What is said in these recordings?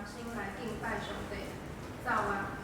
心来敬拜上帝，走啊！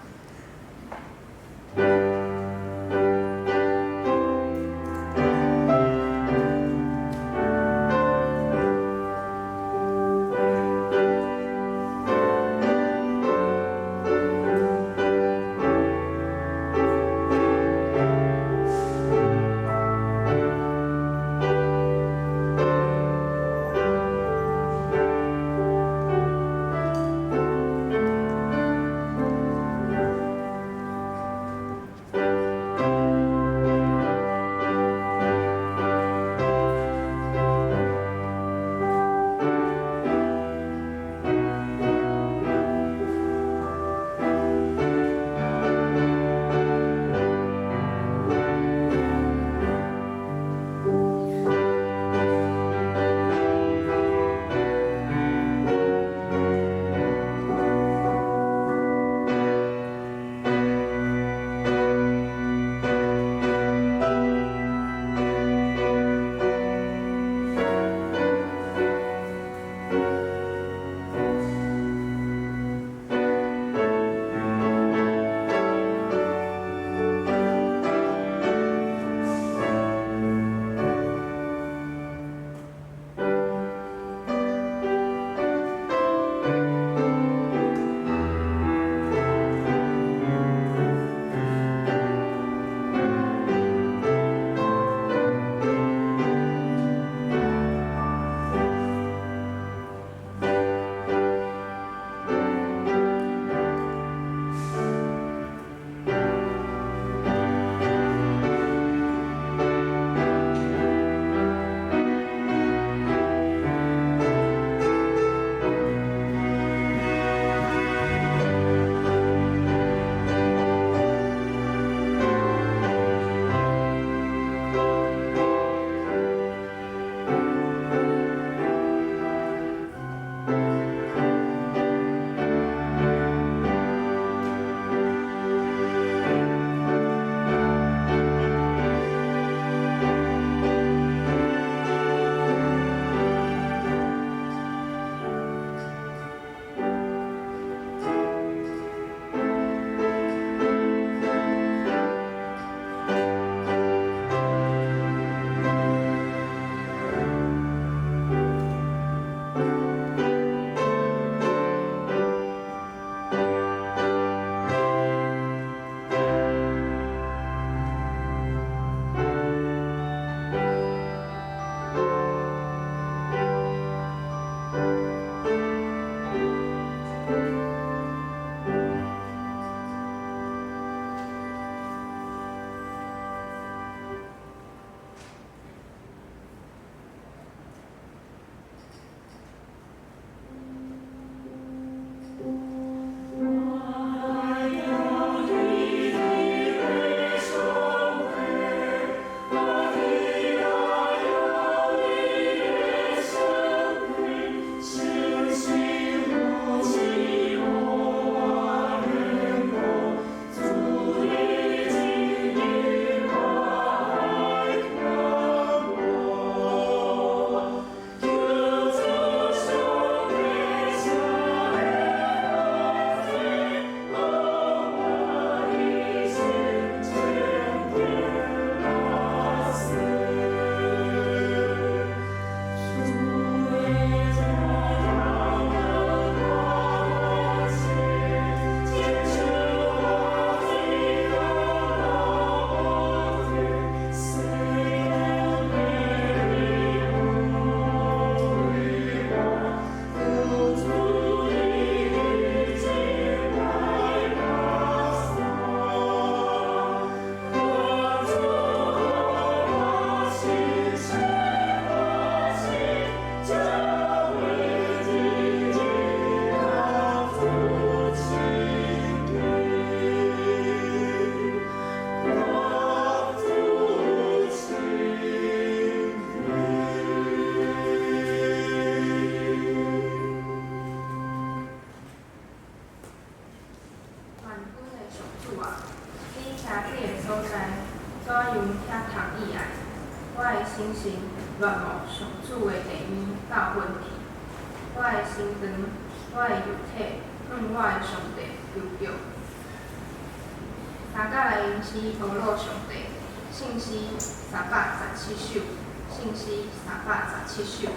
心神乱无上主的地面到问题，我的心肠，我的肉体我的上帝有叫。三甲来因是俄罗上帝，圣诗317首，圣诗317首。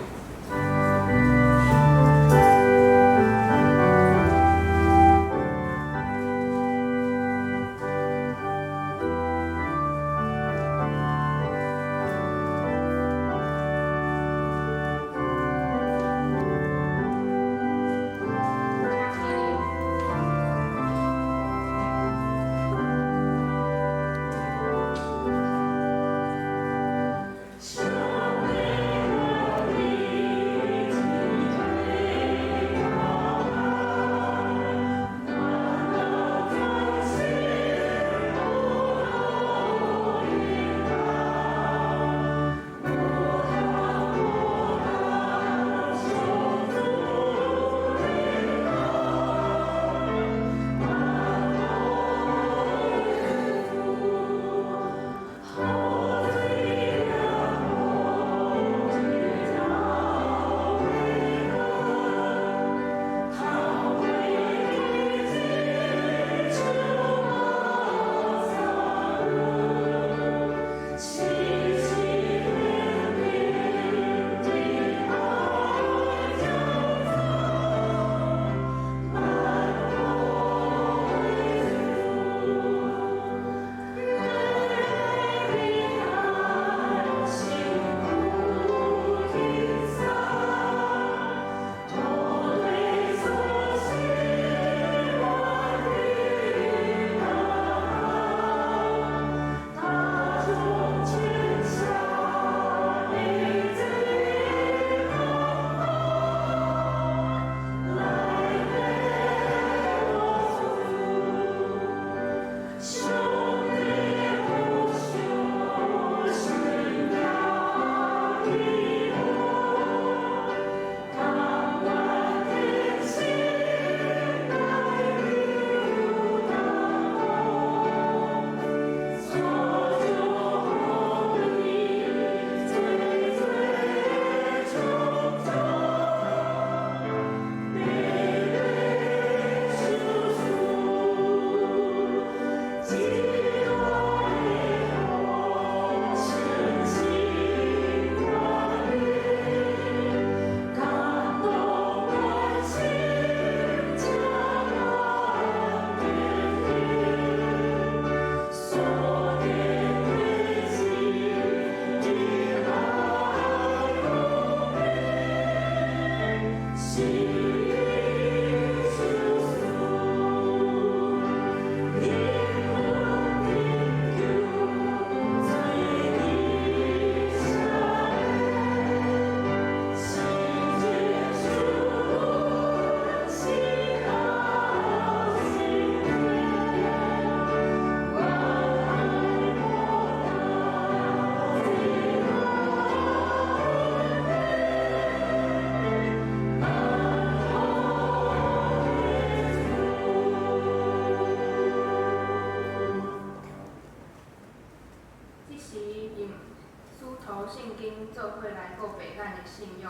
圣经做伙来告白咱的信仰。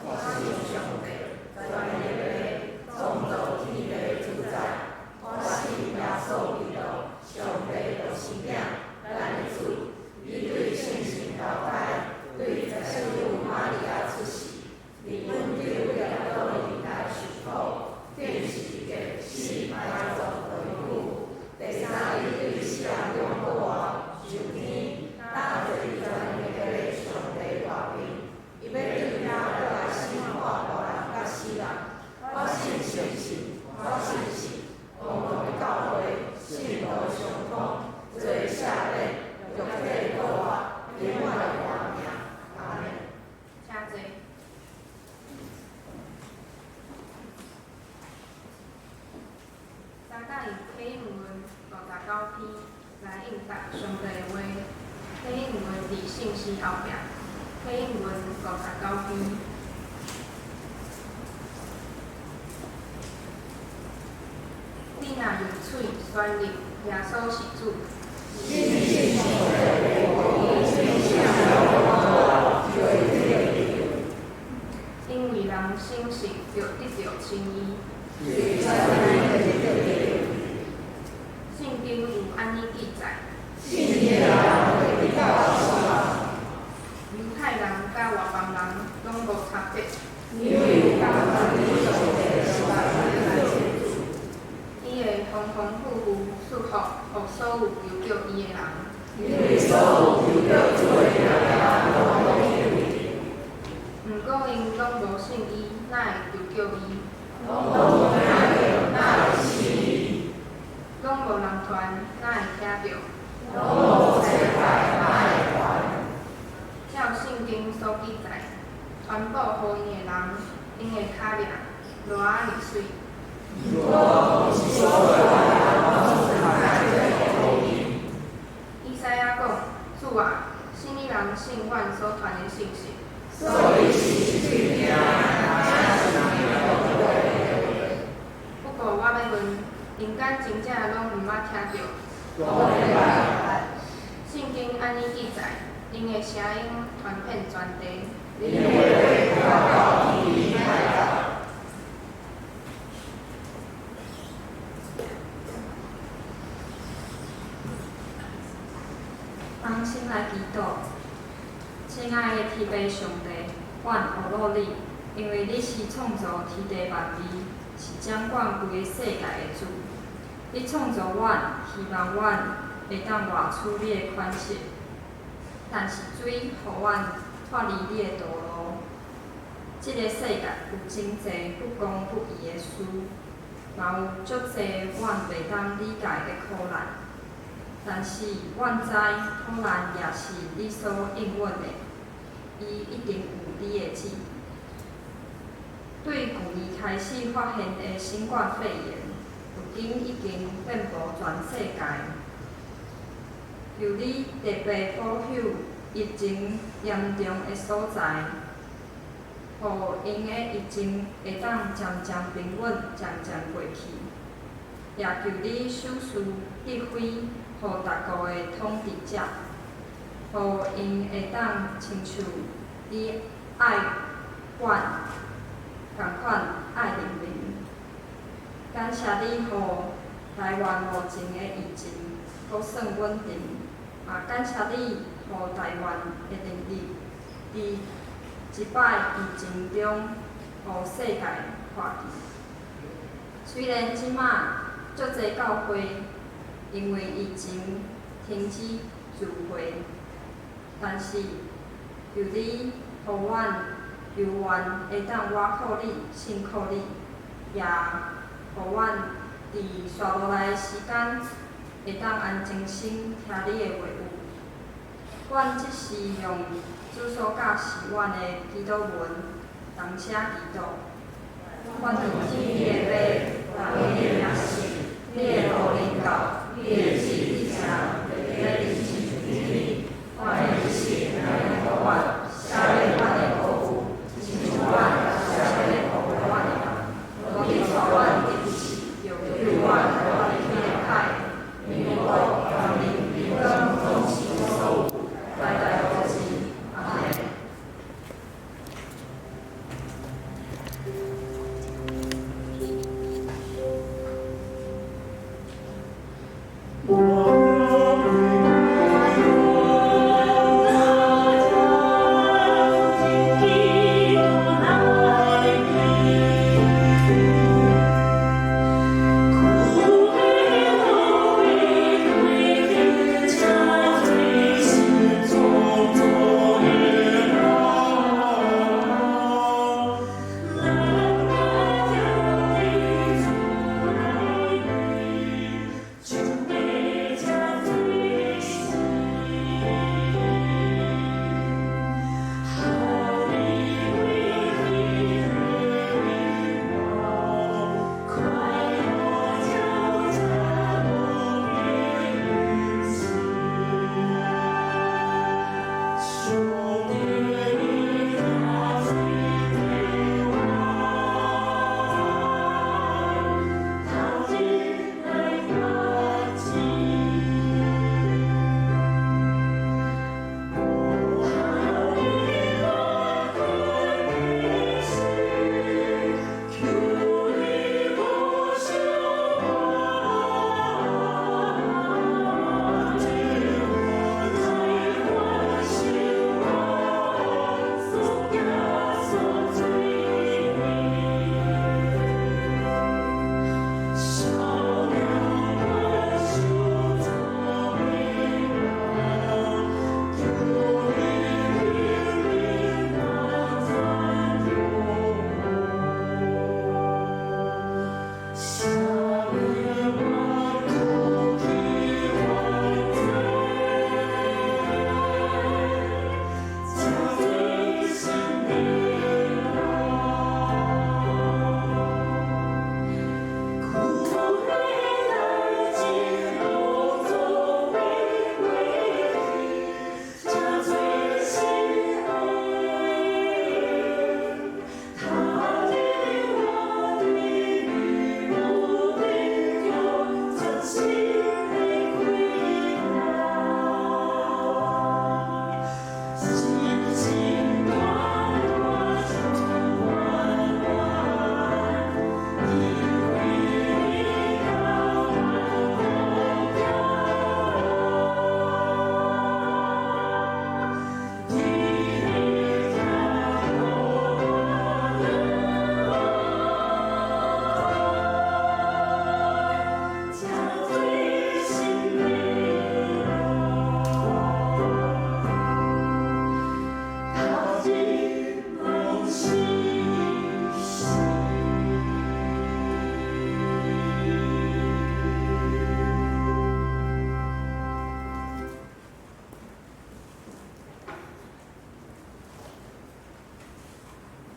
我是上帝，全能的创造天地主宰。我是耶稣基督，上帝的生命，咱的主。伊对圣神投胎，对十四母玛利亚出世，伫温州亚多利来受苦，定是给死埋葬的苦。第三日对死人中复活，上天，搭着伊全能的上帝大名，伊要对咱倒来审判活人甲死人。我信圣神，我信神，公共的教会，信徒相通，做下礼，肉体复活，永远的活命。阿门。请坐。三甲以启应文59篇来应答上帝的话。启应文伫圣诗后壁。启应文59篇。你若用嘴宣认耶稣是主，因为人相信就得到称义。圣经有安尼记载：犹太人甲外邦人拢无差别。伊会丰丰富富赐福予所有求救伊的人。毋过因拢无信伊，哪会求救伊？拢无人传，哪会听着？照圣经所记载，传播予因的人，因的脚链偌尔水。以赛亚讲：主啊，什么人信阮所传的信息？不过我要问，因敢真正拢毋捌听着？圣经安尼记载，因的声音传遍全地。当心来祈祷，亲爱的天父上帝，阮学乐你，因为你是创造天地万物，是掌管规个世界的主。你创造阮，希望阮会当活出你的款式，但是水，互阮脱离你的道路。这个世界有真侪不公不义的事，嘛有足侪阮袂当理解的苦难。但是，阮知苦难也是你所应允的，伊一定有你的旨。对去年开始发现的新冠肺炎，如今已经遍布全世界。由你特别保佑疫情严重的所在，互因的疫情会当渐渐平稳、渐渐过去。也求你手术立非。予逐国的统治者，互因会当亲像你爱阮共款爱人民。感谢你，互台湾目前的疫情阁算稳定，也感谢你，互台湾的能力伫一摆疫情中，互世界看见。虽然即马足侪教会。因为疫情停止聚会，但是由你，互阮有缘会当倚靠你、信靠你，也互阮伫续落来的时间会当安静心听你的话语。阮即是用主所教示阮的基督文同写祈祷。阮伫天的马，愿你也是，你的路领导。你的旨意强，你的意志坚定，阮的一切能互阮，下列阮的服务，亲像阮下列服务阮的人，我哋朝阮的一起，有阮我的天海，民国人民平等同齐守护，代代保持。阿门。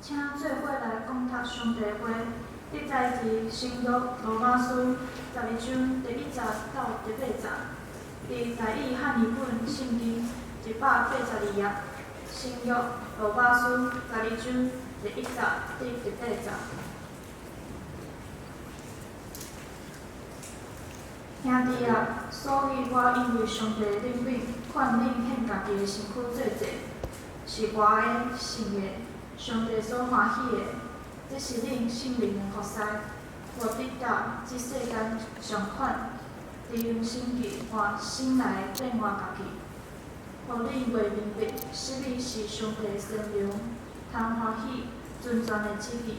请做伙来讲读上帝话，记载伫新约罗马书12章第1节到第8节，伫台语汉语本圣经182页，新约罗马书12章第1节至第8节。兄弟啊，所以我因为上帝的怜悯，劝恁献家己的身躯做祭，是我的圣言。上帝所欢喜的，这是恁圣灵的服侍，无得到这世间上款，利用心计换心来变换家己，互恁袂明白，实你是上帝的善良，通欢喜尊全的旨意。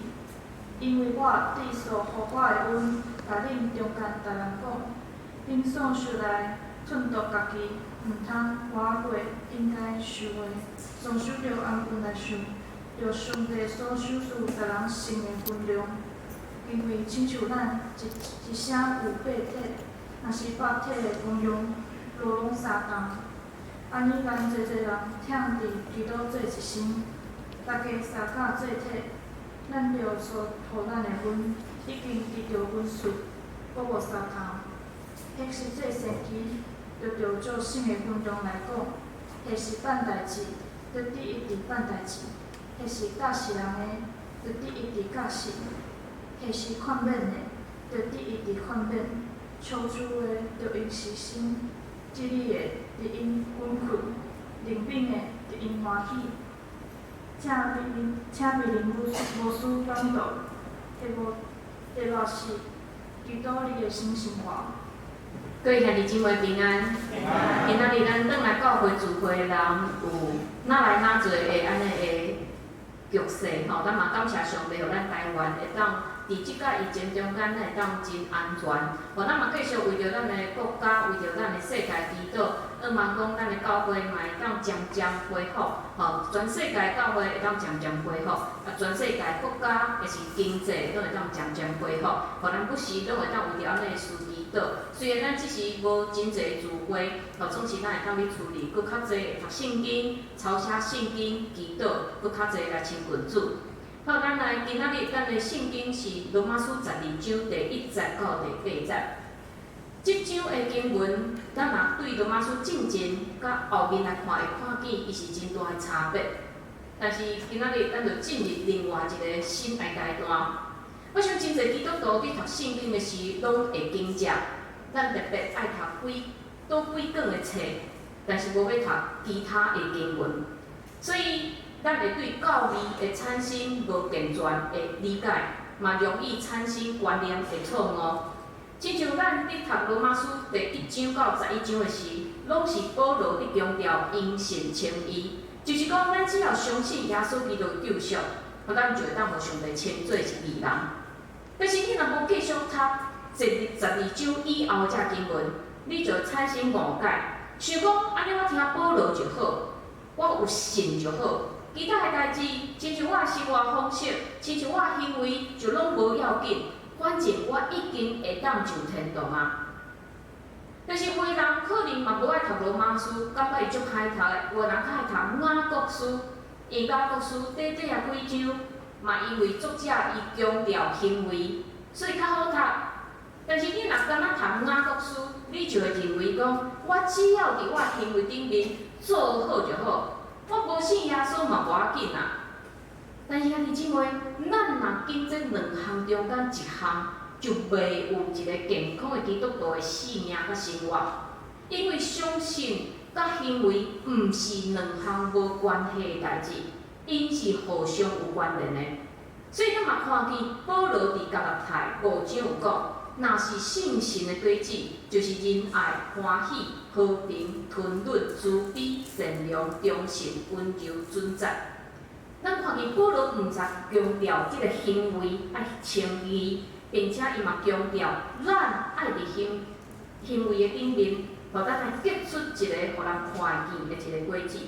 因为我伫所互我的恩，甲恁中间逐人讲，恁所受来寸度家己，毋通活过应该受的，所受着安分来想。着上帝所授予逐人性的分量，因为亲像咱一声有八体，若是8体的分量，落拢相同。安尼咱济人忝伫基督做一身，大家相甲做体，咱着所互咱的恩，已经得着恩赐，搁无相同。迄是做神奇，着照性的分量来讲，迄是办代志，着伫一直办代志。迄是教世人的，着伫一直教世；迄是劝勉的，着伫一直劝勉；求助的，着因实心；激励的，着因温困；怜悯的，着因欢喜。请袂令无私反倒，亦若是基督你的新生活。各位兄弟姊妹平安。今仔日咱转来教会聚会的人有哪来哪侪的安尼的局势吼，咱嘛感谢上帝，互咱台湾会当伫即个疫情中间，咱会当真安全。吼，咱嘛继续为着咱的国家，为着咱的世界祈祷。希望讲咱的教会嘛会当渐渐恢复，吼，全世界教会会当渐渐恢复，全世界国家也是经济都会当渐渐恢复，互咱不时拢会当为着安尼的事祈祷。虽然咱即时无真侪聚会，吼，总是咱会当去处理，搁较侪读圣经、抄写圣经、祈祷，搁较侪来亲近主。好，咱来今仔日咱的圣经是罗马书12章第1节到第8节。即章的经文，咱若对罗马书进前甲后面来看，会看见伊是真大的差别。但是今仔日咱就进入另外一个新的阶段。我想真侪基督徒伫读圣经的时，拢会惊讶，咱特别爱读几卷的册，但是无要读其他的经文，所以咱会对教义的产生无健全的理解，嘛容易产生观念的错误。亲像咱伫读罗马书第1章到11章的时，拢是保罗伫强调因信称义，就是讲咱只要相信耶稣基督的救赎，咱就会当互上帝称做是义人。但是你若无继续读12章以后这经文，你就会产生误解，想讲安尼我听保罗就好，我有信就好，其他的代志，亲像我的生活方式，亲像我的行为，就拢无要紧。反正我已经会当上天堂啊！但是有的人可能嘛无爱读罗马书，感觉伊足歹读的。有的人较爱读雅各书，因雅各书短短啊几章，嘛因为作者伊强调行为，所以较好读。但是你若敢若读雅各书，你就会认为讲，我只要伫我行为顶面做好就好，我无信耶稣嘛无要紧啊。但是兄弟姊妹，咱若经这两项中间一项，就袂有一个健康的基督徒的生命甲生活。因为相信甲行为毋是两项无关系的代志，因是互相有关联的。所以咱嘛看见保罗伫加拉太5章有讲，若是信心的果子，就是仁爱、欢喜、和平、吞忍、慈悲、善良、忠信、温柔、准则。咱看见保罗毋只强调即个行为爱称义，并且伊嘛强调咱爱伫行为的顶面，互咱来结出一个互人看见的一个果子。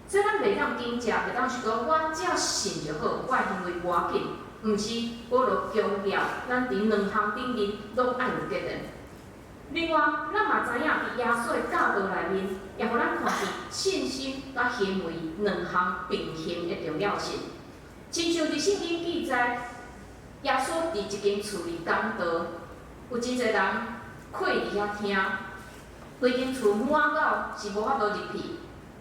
所以咱袂当惊讶，袂当想讲我只要信就好，我的行为无要紧。毋是保罗强调咱伫两项顶面拢爱有结论。另外，咱嘛知影伫耶稣的教导内面，也互咱看见信心甲行为两项并行的重要性。亲像伫圣经记载，耶稣伫一间厝里讲道，有真侪人跪伫遐听，规间厝满到是无法度入去。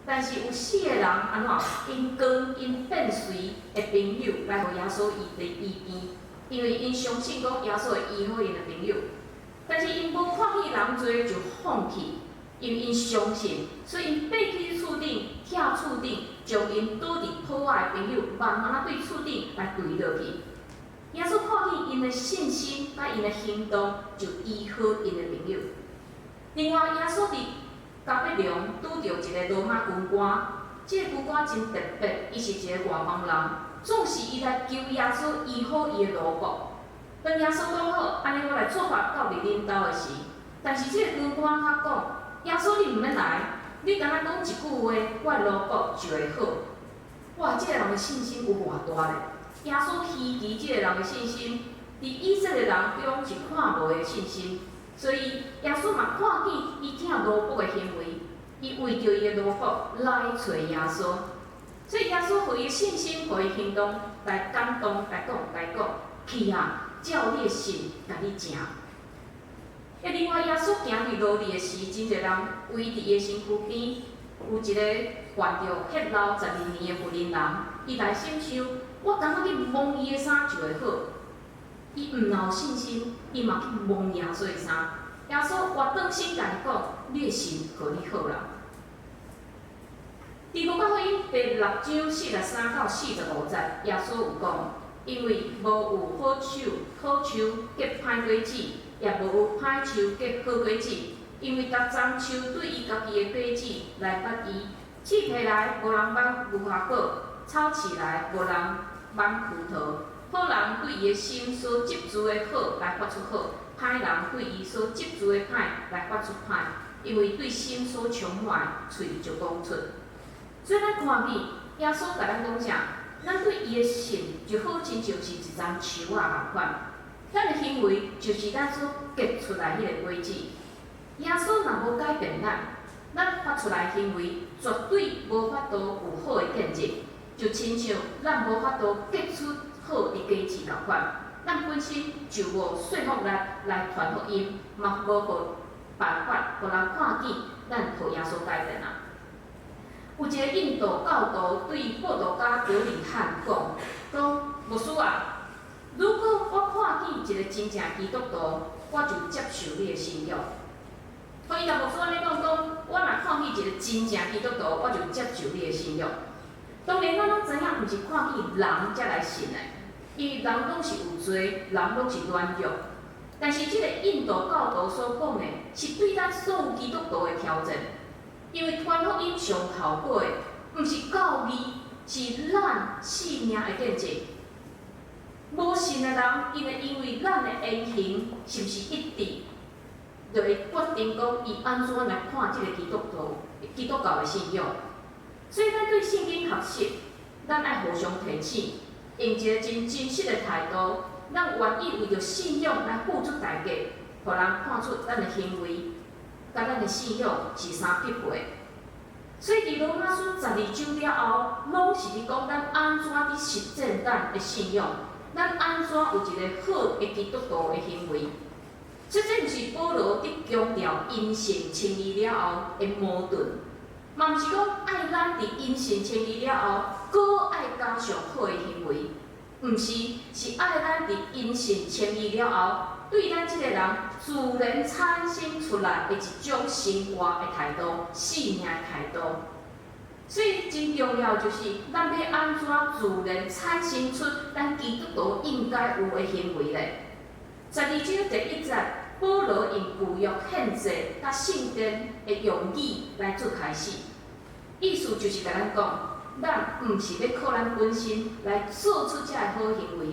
但是有4个人安怎？因跟因变随的朋友来互耶稣医病，因为因相信讲耶稣会医好因的朋友。但是因无看见人多就放弃，因为因相信，所以因爬去厝顶，跳厝顶，将因倒伫破坏的朋友慢慢对厝顶来跪落去。耶稣看见因的信心甲因的行动，就医好因的朋友。另外，耶稣伫甲伯良拄着一个罗马军官，这个军官真特别，伊是一个外邦人，总是伊来求耶稣医好伊的奴仆。当耶稣讲好，安尼我来出发到伫恁兜的时，但是这个军官较讲，耶稣你毋免来，你敢若讲一句话，我的奴仆就会好。哇，这个人的信心有偌大咧！耶稣稀奇这个人的信心，伫以色列人中是看无的信心。所以耶稣嘛看见伊疼奴仆的行为，伊为着伊的奴仆来找耶稣。所以耶稣互伊的信心，互伊行动来感动，来讲，去啊，照你的信，甲你行。另外，耶稣行伫路里的时，真侪人围伫伊的身躯边，有一个患着血流12年的妇人人，伊来心想，我敢若去摸伊的衫就会好。伊毋有信心，伊嘛去摸耶稣的衫。耶稣活转身甲伊讲：“你的信互你好啦。”伫路加福音第6章43到45节，耶稣有讲：“因为无有好树结歹果子，也无有歹树结好果子。因为逐丛树对伊家己的果子来捌伊，刺皮来无人捌无花果，草起来无人捌葡萄。”好人对伊的心所集住的好来发出好，歹人对伊所集住的歹来发出歹，因为对心所充满，嘴就讲出。所以咱看见耶稣甲咱讲啥？咱对伊的信就好亲像是一丛树仔共款，咱的行为就是咱所结出来迄个果子。耶稣若无改变咱发出来的行为绝对无法度有好的见证，就亲像咱无法度结出好的果子共款，咱本身就无说服力来传福音，嘛无互办法，互人看见咱互耶稣改变啊。有一个印度教徒对报道家格里汉讲：牧师啊，如果我看见一个真正基督徒，我就接受你的信仰。所以甲牧师安尼讲，我若看见一个真正基督徒，我就接受你的信仰。当然，咱拢知影，毋是看见人才来信的。因为人拢是有罪，人拢是软弱。但是这个印度教徒所讲的，是对咱所有基督徒的挑战。因为传福音上效果的，毋是教义，是咱性命的见证。无信的人，因为咱的言行是毋是一致，就会决定讲伊安怎来看这个基督教的信仰。所以，咱对圣经学习，咱爱互相提醒。用一个真实的态度，咱愿意为着信仰来付出代价，互人看出咱的行为，甲咱的信仰是相匹配。所以伫罗马书12章了后，拢是咧讲咱安怎伫实践咱的信仰，咱安怎有一个好的基督徒的行为。这毋是保罗伫强调因信称义了后的矛盾，嘛毋是讲爱咱伫因信称义了后。搁爱加上好的行为，毋是，是爱咱伫因信称义了后，对咱即个人自然产生出来的一种生活的态度、信命的态度。所以真重要就是，咱要安怎自然产生出咱基督徒应该有的行为咧。12章第1节，保罗用旧约宪制甲圣殿的用语来做开始，意思就是甲咱讲。咱毋是要靠咱本身来做出遮个好行为，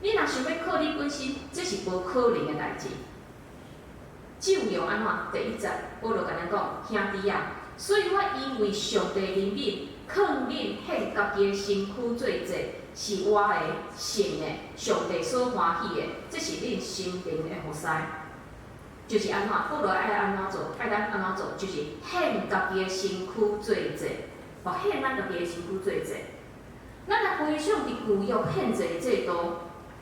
你若想要靠你本身，这是无可能的代志。只有用安怎？第1节，保罗甲咱讲，兄弟啊，所以我因为上帝怜悯，劝恁献家己的身躯做祭，是我的圣的，上帝所欢喜的，这是恁心灵的活塞。就是安怎？保罗爱安怎做？爱咱安怎做？就是献家己的身躯做祭。献咱家己的身躯做者，咱来回想伫旧约献祭的制度，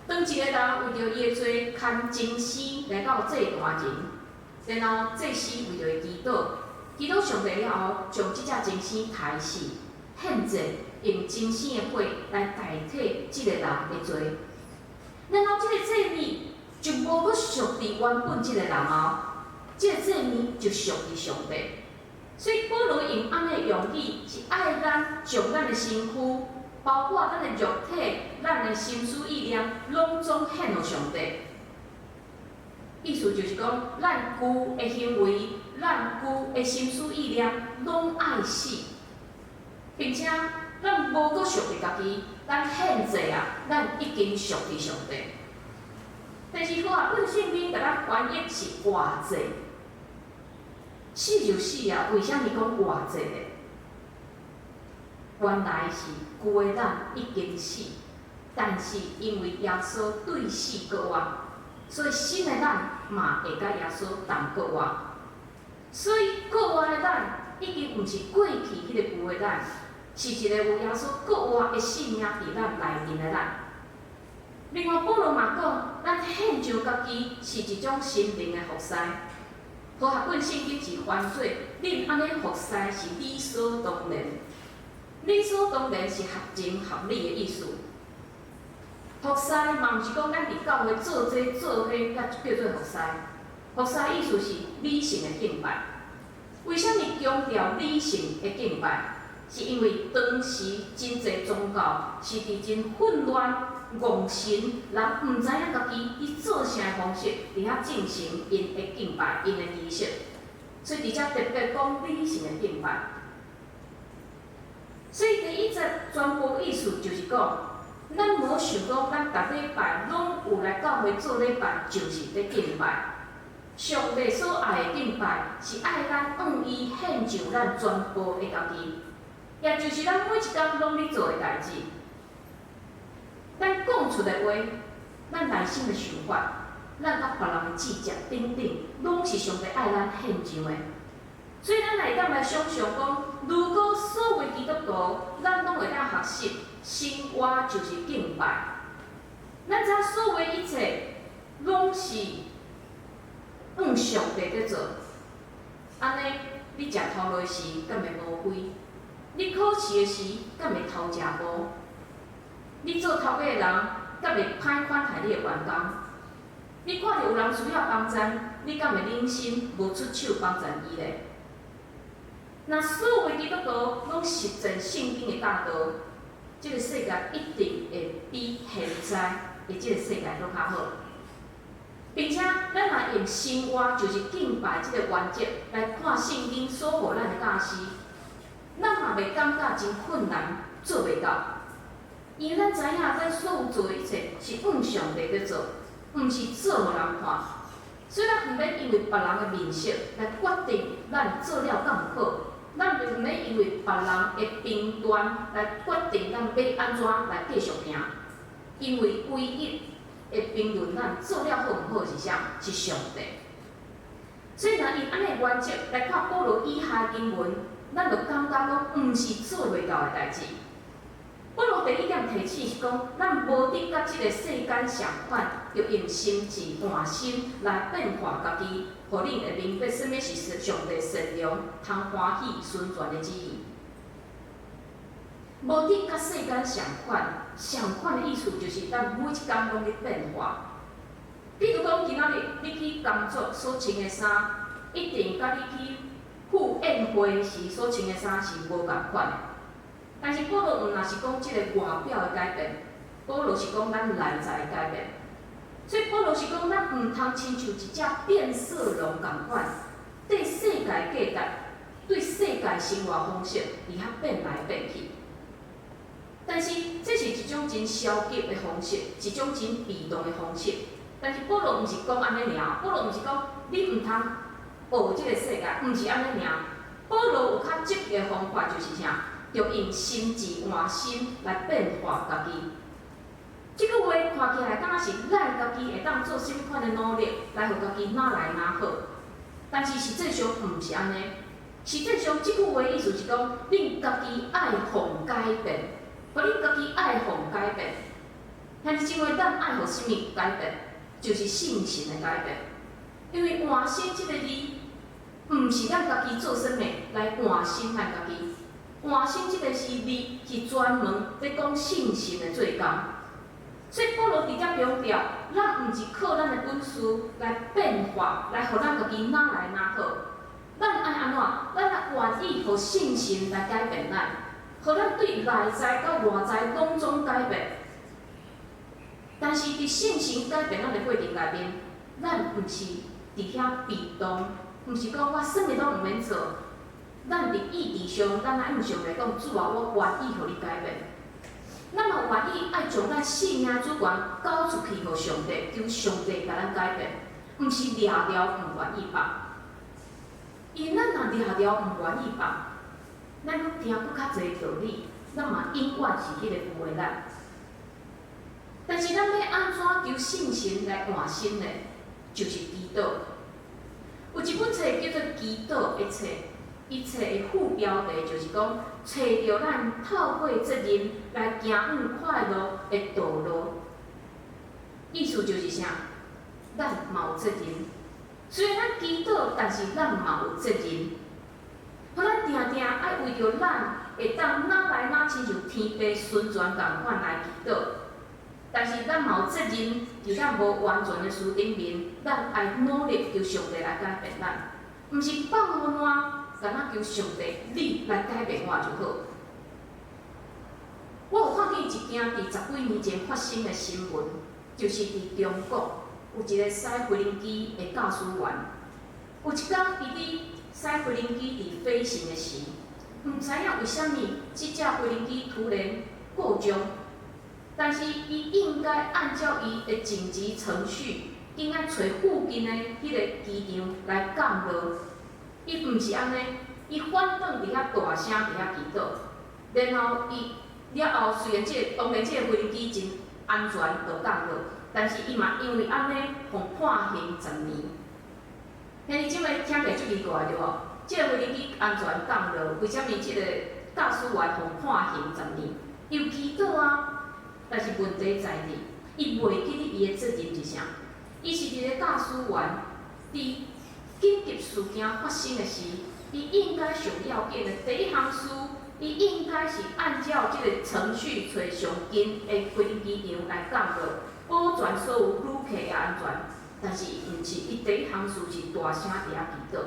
当一个人为着伊的罪牵精尸来到祭坛前，然后祭司为着伊祈祷，祈祷上帝了后，将即只精尸杀死，献祭用精尸的血来代替即个人的罪。然后即个祭物就无搁属伫原本即个人后，即个祭物就属伫上帝。所以保罗用安尼用意，是爱咱将咱的身躯，包括咱的肉体、咱的心思意念，拢总献互上帝。意思就是讲，咱旧的行为、咱旧的心思意念，拢爱死，并且咱无搁属伫家己，咱献祭啊，咱已经属伫上帝。但是好啊，本圣经甲咱翻译是活祭。死就死啊，为虾米讲活祭咧？原来是旧的咱已经死，但是因为耶稣对死过活，所以新的咱嘛会甲耶稣同过活。所以过活的咱已经毋是过去迄个旧的咱，是一个有耶稣过活的性命伫咱内面的咱。另外，保罗嘛讲，咱献上家己是一种心灵的服侍。和合本圣经是翻做，恁安尼服侍是理所当然。理所当然是合情合理的意思。服侍嘛毋是讲咱伫教会做这做迄，才叫做服侍。服侍意思是理性的敬拜。为虾米强调理性的敬拜？是因为当时真侪宗教是伫真混乱、戆神，人毋知影家己以做啥方式伫遐进行因的敬拜、因的仪式，所以伫遮特别讲理性的敬拜。所以第一则全部意思就是讲，咱无想讲咱逐礼拜拢有来教会做礼拜，就是咧敬拜。上帝所爱的敬拜是爱咱愿意献上咱全部的家己。也就是咱每一天拢咧做的代志，咱讲出的话，咱内心的想法，咱甲别人的志节等等，拢是上帝爱咱献上的。所以咱来当来想想讲，如果所有基督徒，咱拢会当学习，生活就是敬拜。咱知所有一切，拢是向上帝在做。安尼，你食头路时，敢会无亏？你考试的时，敢会偷食无？你做头家的人，敢会歹款害你的员工？你看到有人需要帮衬，你敢会忍心无出手帮衬伊咧？若所有基督徒拢实践圣经的教导，这个世界一定会比现在的这个世界搁较好。并且，咱若用生活就是敬拜这个原则来看圣经所予咱的教示。咱嘛袂感觉真困难，做袂到，因为咱知影咱所有做的一切是向上帝在做，毋是做互人看。所以咱毋免因为别人的面色来决定咱做了敢有好，咱毋免因为别人的评断来决定咱要安怎来继续行。因为唯一会评论咱做了好毋好是啥？是上帝。所以若以安尼原则来看保罗以下经文。咱就感觉讲，毋是做袂到的代志。保罗第一点提醒是讲，咱无得甲即个世间相款，要用心智换心来变化家己，互恁会明白什么是上帝善良、通欢喜、顺转的旨意。无得甲世间相款，相款的意思就是咱每一天拢咧变化。比如讲，今仔日你去工作所穿的衫，一定甲你去赴宴会时所穿的衫是无共款的，但是保罗毋若是讲即个外表的改变，保罗是讲咱内在的改变。所以保罗是讲咱毋通亲像一只变色龙共款，对世界价值、对世界生活方式而遐变来变去。但是这是一种真消极的方式，一种真被动的方式。但是保罗毋是讲安尼尔，保罗毋是讲你毋通学即个世界，毋是安尼尔。保罗有较积极的方法，就是啥？要用心智换心来变化家己。即句话看起来，敢若是咱家己会当做甚物款的努力，来互家己哪来哪好。但是实际上毋是安尼。实际上，即句话意思是讲，恁家己爱互改变。互你家己爱互改变。兄弟姊妹，咱爱互啥物改变？就是信心的改变。因为换心这个字，毋是咱家己做啥物来换心咱家己。换心这个字是专门在讲信心的做工。所以保罗直接强调，咱毋是靠咱的本事来变化，来互咱家己哪来哪好。咱爱安怎？咱爱愿意互信心来改变咱，互咱对内在到外在拢总改变。但是伫信心改变咱的过程内面，咱毋是伫遐被动，毋是讲我啥物拢毋免做。咱伫意志上，咱爱向上帝讲，主啊，我愿意互你改变。咱嘛愿意爱将咱性命主权交出去，互上帝，求上帝甲咱改变，毋是掠了毋愿意放。因咱若掠了毋愿意放，咱搁听搁较侪道理，咱嘛永远是迄个有诶咱。但是咱要安怎求信心来换心呢？就是祈祷。有一本册叫做《祈祷》的册。伊册的副标题就是讲，找到咱透过责任来行往快乐的道路。意思就是啥？咱嘛有责任，虽然咱祈祷，但是咱嘛有责任。互咱定定爱为着咱会当哪来哪亲像天父顺转共款来祈祷。但是咱嘛有责任，伫咱无完全的事顶面，咱爱努力求上帝来改变咱，毋是放互烂。敢若求上帝，你来改变我就好。我有看见一件伫10几年前发生的新闻，就是伫中国有一个驶飞轮机的驾驶员，有一天伊伫驶飞轮机伫飞行的时，毋知影为虾米即只飞轮机突然故障，但是伊应该按照伊的紧急程序，应该找附近的迄个机场来降落。伊毋是安尼，伊反转伫遐大声伫遐祈祷，然后伊了后虽然当然这个飞机真安全就降落，但是伊嘛因为安尼，互判刑10年。兄弟姊妹听起来足奇怪对无？这个飞机安全降落，为虾米这个驾驶员互判刑10年？伊有祈祷啊，但是问题在哩，伊袂记得伊的责任是啥？伊是一个驾驶员，伫紧急事件发生的时，伊应该上要紧的第一项事，伊应该是按照这个程序找上近的飞机场来降落，保全所有旅客的安全。但是毋是，伊第一项事是大声伫遐祈祷。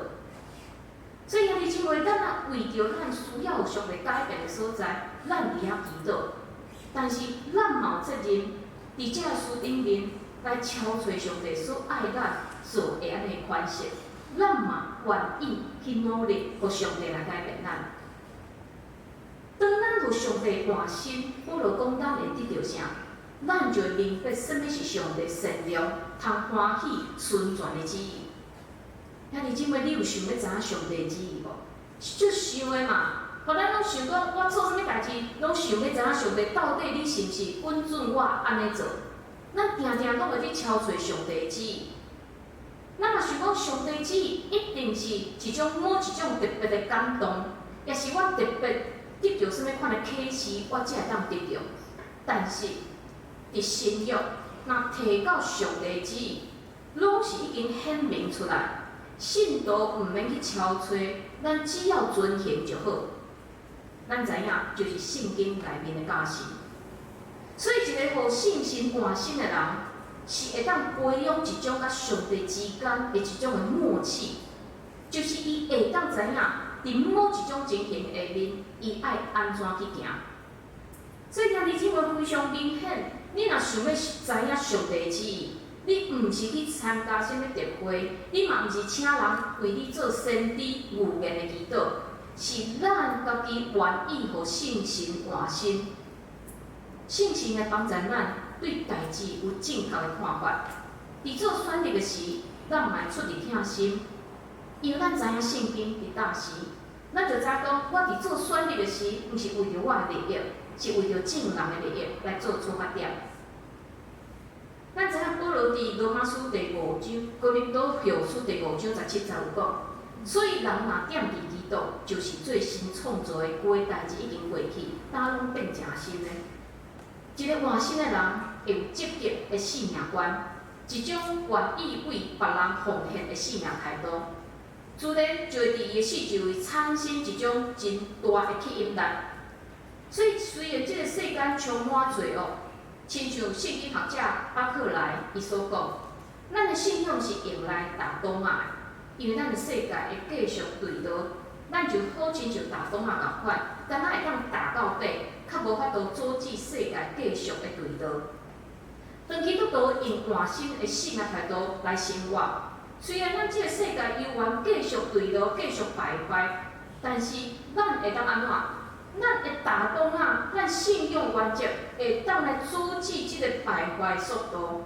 所以兄弟姊妹，咱若为着咱需要上帝改变的所在，咱伫遐祈祷。但是咱嘛有责任，伫这个事顶面来敲找上帝所爱咱做的安尼款式。咱嘛愿意去努力，互上帝来改变咱。当咱互上帝换心，保罗讲咱会得到啥？咱就会明白什么是上帝善良、通欢喜、顺转的旨意。兄弟姊妹，你有想要知影上帝的旨意无？是足想的嘛。互咱拢想讲，我做啥物代志，拢想要知影上帝到底你是毋是允准我安尼做？咱定定拢会去敲找上帝的旨意。咱若想讲上帝旨意，一定是一种某一种特别的感动，也是我特别得到什么款的启示，我才会当得到。但是伫新约，若提到上帝的旨意，拢是已经显明出来，信徒毋免去敲找，咱只要遵行就好。咱知影，就是圣经内面的教示。所以，一个互信心换心的人，是会当培养一种甲上帝之间的一种的默契，就是伊会当知影，伫某一种情形下面，伊爱安怎去行。所以兄弟姊妹非常明显，你若想要知影上帝的旨意，你毋是去参加什么特会，你嘛毋是请人为你做先知预言的祈祷，是咱家己愿意互信心换心。信心会帮助咱对代志有正确的看法。伫做选择的时，咱毋爱出于疼心，因为咱知影圣经伫当时，咱就知讲，我伫做选择的时，毋是为着我的利益，是为着众人的利益来做出发点。咱知影保罗伫罗马书第5章、哥林多后书第5章17节有讲，所以人若踮伫祈祷，道，就是最新创造的过的代志已经过去，大家拢变诚新的。一个换新的人会有积极的生命观，一种愿意为别人奉献的生命态度，自然就会伫伊的四周围产生一种真大的吸引力。所以，虽然这个世间充满罪恶，亲像圣经学者巴克莱伊所讲，咱的信仰是用来打倒啊的。因为咱的世界会继续对倒，咱就好亲像打倒啊共款，敢若会当打到底，较无法度阻止世界继续的对倒。当基督徒用换新的生命态度来生活，虽然咱这个世界犹原继续对倒、继续败坏，但是咱会当安怎？咱会打倒啊，咱信仰原则会当来阻止这个败坏的速度，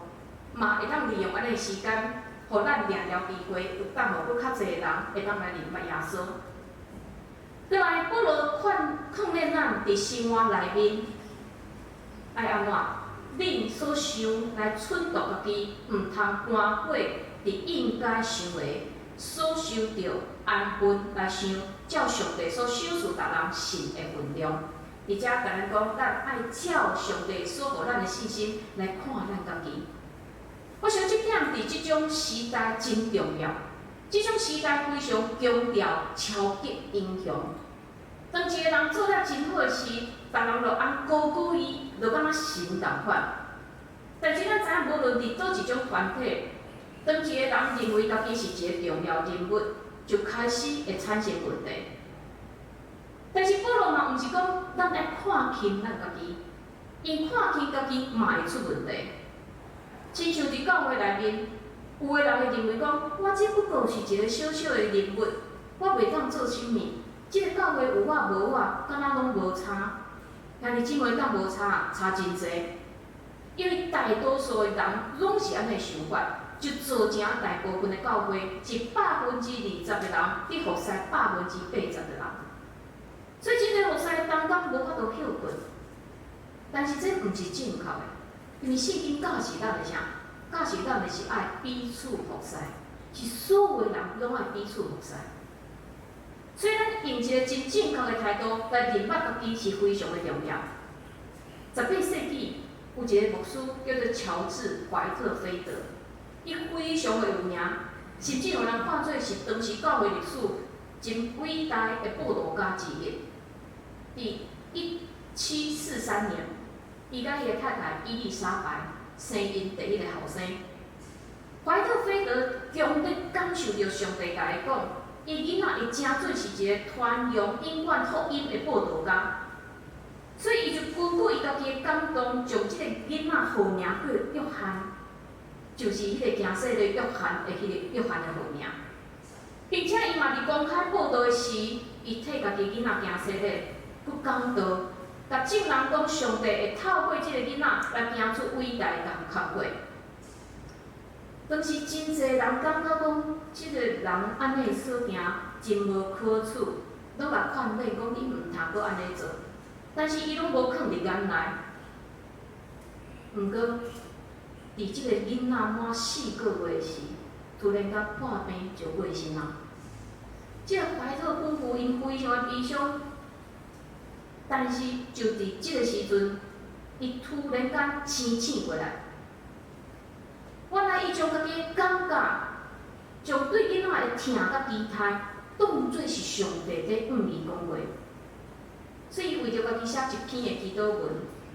嘛会当利用安尼时间。互咱掠了机会，有当互佫较侪人会当来认捌耶稣。再来，保罗劝勉咱伫生活内面，爱安怎？恁所想来忖度家己，毋通搬过伫应该想的，所受着安分来想，照上帝所赏赐逐人信的分量。而且甲咱讲，咱爱照上帝所互咱的信心来看咱家己。我想这点伫即种时代真重要。即种时代非常强调超级英雄。当一个人做了真好的事，别人就按高估伊，就敢若神同款。但是咱知影，无论伫倒一种团体，当一个人认为家己是一个重要人物，就开始会产生问题。但是保罗嘛，毋是讲咱爱看轻咱家己，因看轻家己嘛会出问题。亲像伫教会内面，有个人会认为讲，我只不过是一个小小的人物，我袂当做啥物。即个教会有我无我，敢若拢无差。兄弟姊妹，敢无差？差真济。因为大多数的人拢是安尼想法，就造成大部分的教会是20%的人伫服侍80%的人。所以即个服侍当中无法度休困，但是这毋是正确的。因为圣经教示咱的啥？教示咱的是爱彼此服侍，是所有的人拢爱彼此服侍。所以咱用一个真正确的态度来认捌家己是非常的重要。18世纪有一个牧师叫做乔治·怀特菲德，伊非常的有名，甚至有人看做是当时教会历史真伟大的布道家之一。伫1743年，伊甲伊的太太伊丽莎白生因第一个后生。怀特菲德强烈感受到上帝甲伊讲，伊囡仔会真准是一个传扬永远福音的布道家，所以伊就根据伊家己的感动，将即个囡仔号名叫约翰，就是迄个行洗的约翰的迄个约翰的号名，并且伊嘛伫公开布道的时，伊替家己囡仔行洗礼，佮讲道。甲证人讲，上帝会透过即个囡仔来行出伟大的工课。当时真侪人感觉讲，即个人安尼所行真无可取，拢甲劝勉讲你毋通搁安尼做。但是伊拢无放伫眼内。毋过，伫即个囡仔满4个月时，突然间破病就过身了。即个怀特夫妇因非常的悲伤。但是就伫即个时阵，伊突然间醒过来。原来伊将家己的感觉，将对囡仔的疼甲期待，当作是上帝在向伊讲话。所以伊为着家己写一篇的祈祷文，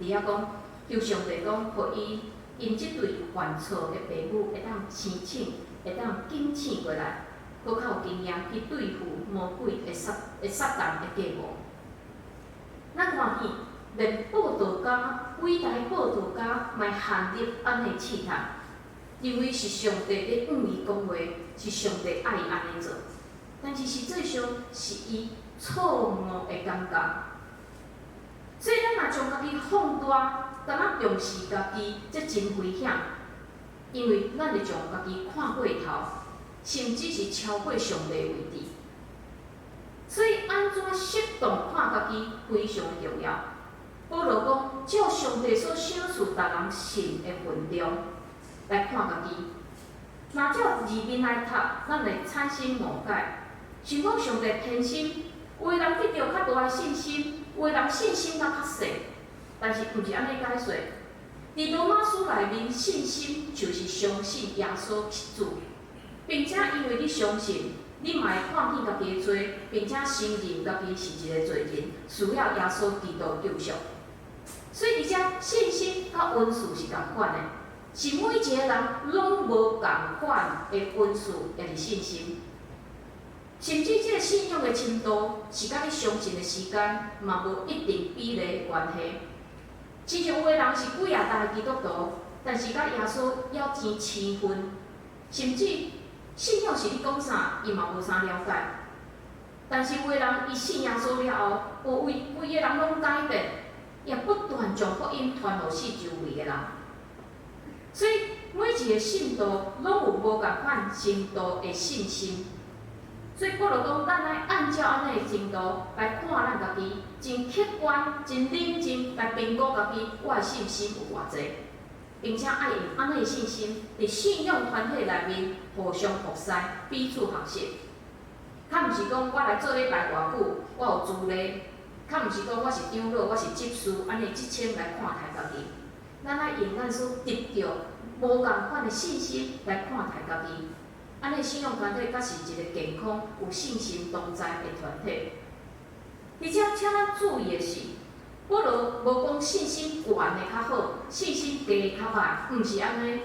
伫遐讲，求上帝讲，互伊因即对犯错的父母会当生醒，会当警醒过来，搁较有经验去对付魔鬼的撒旦的计谋。咱看见，连报道家、伟大的报道家，嘛陷入安尼试探，认为是上帝咧向伊讲话，是上帝爱伊安尼做，但是实际上是伊错误的感觉。所以咱若将家己放大，敢若重视家己，这真危险，因为咱会将家己看过头，甚至是超过上帝的位置。所以安怎适当看家己非常的重要。保罗讲，照上帝所赏赐逐人信的分量来看家己。若照字面来读，咱会产生误解。想讲上帝偏心，有个人得到较大的信心，有个人信心较细，但是毋是安尼解说。伫罗马书内面，信心就是相信耶稣是主，并且因为你相信，你嘛会看见家己的罪，并且承认家己是一个罪人，需要耶稣基督救赎。所以，伫遮信心甲恩赐是共款的，是每一个人拢无共款的恩赐，也是信心。甚至这个信仰的深度，是甲你相信的时间嘛无一定比例的关系。亲像有个人是几代基督徒，但是甲耶稣要钱千分，甚至信仰是你讲啥，伊嘛无啥了解。但是有个人伊信耶稣了后，规个人拢改变，也不断将福音传互四周围的人。所以每一个信徒拢有无共款程度的信心。所以保罗讲，咱来按照安尼的程度来看咱家己，真客观、真冷静来评估家己，我的信心有偌济，并且爱用安尼的信心，伫信仰团体内面互相服侍、彼此学习。较毋是讲我来做礼拜偌久，我有资历；较毋是讲我是长老，我是执事，安尼即称来看待家己。咱爱用咱所得到无共款的信心来看待家己。安尼信仰团体，才是一个健康、有信心同在的团体。而且，请咱注意的是，保罗无讲信心悬的较好，信心低的较歹，毋是安尼。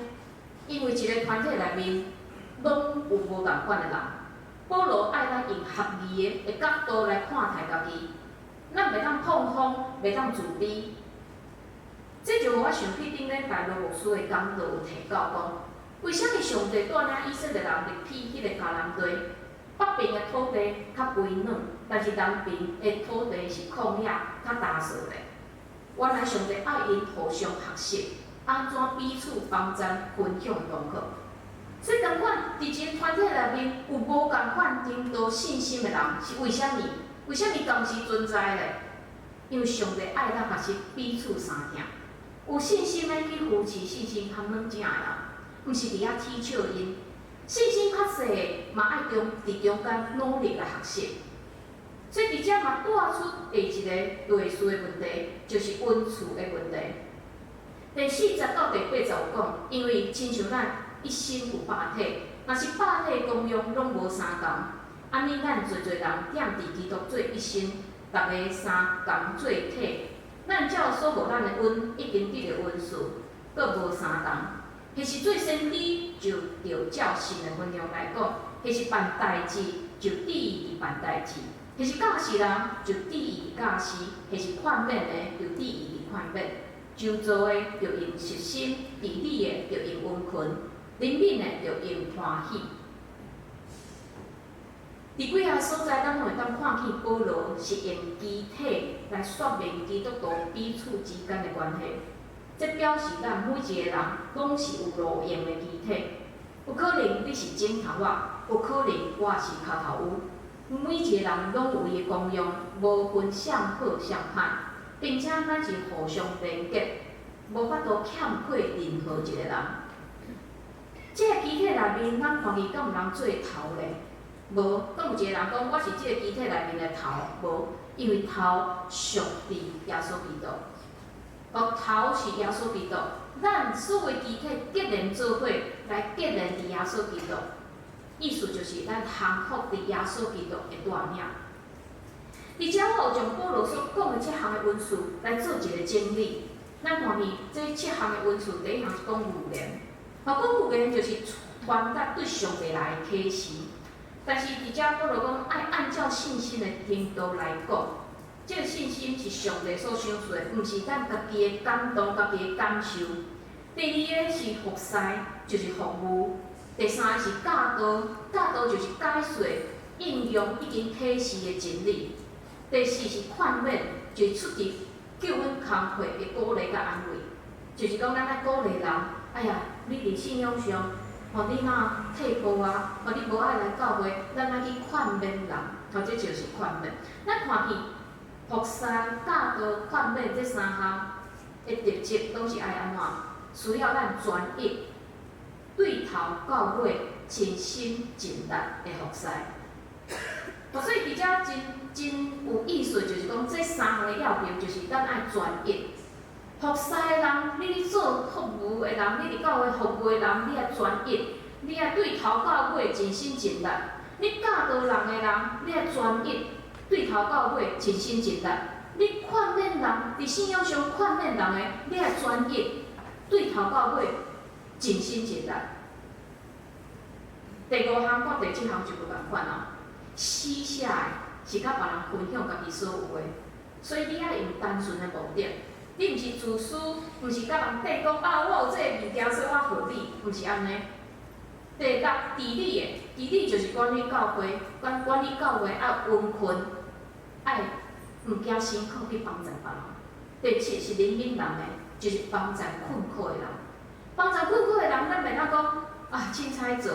因为一个团体内面，拢有无共款的人。保罗爱咱用合理的角度来看待家己，咱袂当碰风，袂当自卑。这就互我想起顶礼拜罗牧师的讲道有提到讲。为什么上帝带领以色列人入去迄个迦南地？北边的土地较肥软，但是南边的土地是旷野、较干燥的。原来上帝爱因互相学习，安怎彼此帮赞、分享同课。所以同款，伫一个团体内面有无共款程度信心的人，是为什么？为什么同时存在咧？因为上帝爱咱嘛是彼此相听，有信心的去扶持信心较软正的人。毋是伫遐踢笑因，信心较细，嘛爱伫中间努力来学习。所以伫遮嘛带出第一个类似的问题，就是恩赐的问题。第40到第80有讲，因为亲像咱一身有百体，若是百体功用拢无相共，安尼咱侪人踮伫基督做一身，逐个相共做体，咱照所无咱的恩，已经得到恩赐，佫无相共。迄是做先知，就着照神的分量来讲；迄是办代志，就旨意伫办代志；迄是教士人，就旨意伫教士；迄是劝勉的，就旨意伫劝勉；周遭的，就用实心；治理的，就用温群；灵敏的，就用欢喜。伫几下所在，咱拢会当看见保罗是用肢体来说明基督徒彼此之间的关系。这表示咱每一个人拢是有路用的肢体，有可能你是枕头仔，有可能我是脚头乌。每一个人拢有伊的功用，无分相好相歹，并且咱是互相连结，无法度欠缺任何一个人。这个肢体内面，咱看伊敢有人做头咧？无，敢有一个人讲我是这个肢体内面的头？无，因为头属伫耶稣基督。头是耶稣基督，咱所有肢体结连做伙来结连伫耶稣基督，意思就是咱降服伫耶稣基督的大名。而且我有将保罗所讲的7项的恩赐来做一个整理。咱看见这7项的恩赐，第一项是讲预言，讲预言就是传达对上帝来的启示。但是伫遮保罗讲爱按照信心的程度来讲。这个信心是上帝所赏赐的，毋是咱家己的感动、家己的感受。第二个是服侍，就是服务。第三个是教导，教导就是解说、应用已经启示的真理。第四是劝勉，就是出自救恩工课的鼓励甲安慰，就是讲咱爱鼓励人，哎呀，你伫信仰上，你若退步啊，你无爱来教会，咱爱去劝勉人，这就是劝勉。咱看见。服侍、教导、劝勉这3项的特质，拢是爱安怎？需要咱专一、对头到尾、尽心尽力的服侍。所以伫遮真有意思，就是讲这三项的要求，就是咱爱专一。服侍的人，你做服务的人，你伫教会服务的人，你爱专一，你爱对头到尾尽心尽力。你教导人的人，你爱专一，对头到尾尽心尽力。你劝勉人，伫信仰上劝勉人的，你爱专一，对头到尾尽心尽力。第五项，我第七项就无共款啊。施舍的是甲别人分享家己所有的，所以你爱用单纯的目的。你毋是自私，毋是甲人缀讲啊，我有这个物件，所以我互你，毋是安尼。第六，治理的，治理就是管理教会，管理教会爱温困，爱毋惊辛苦去帮助别人。第七是怜悯人的，就是帮助困苦的人。帮助困苦的人，咱袂当讲啊，凊彩做，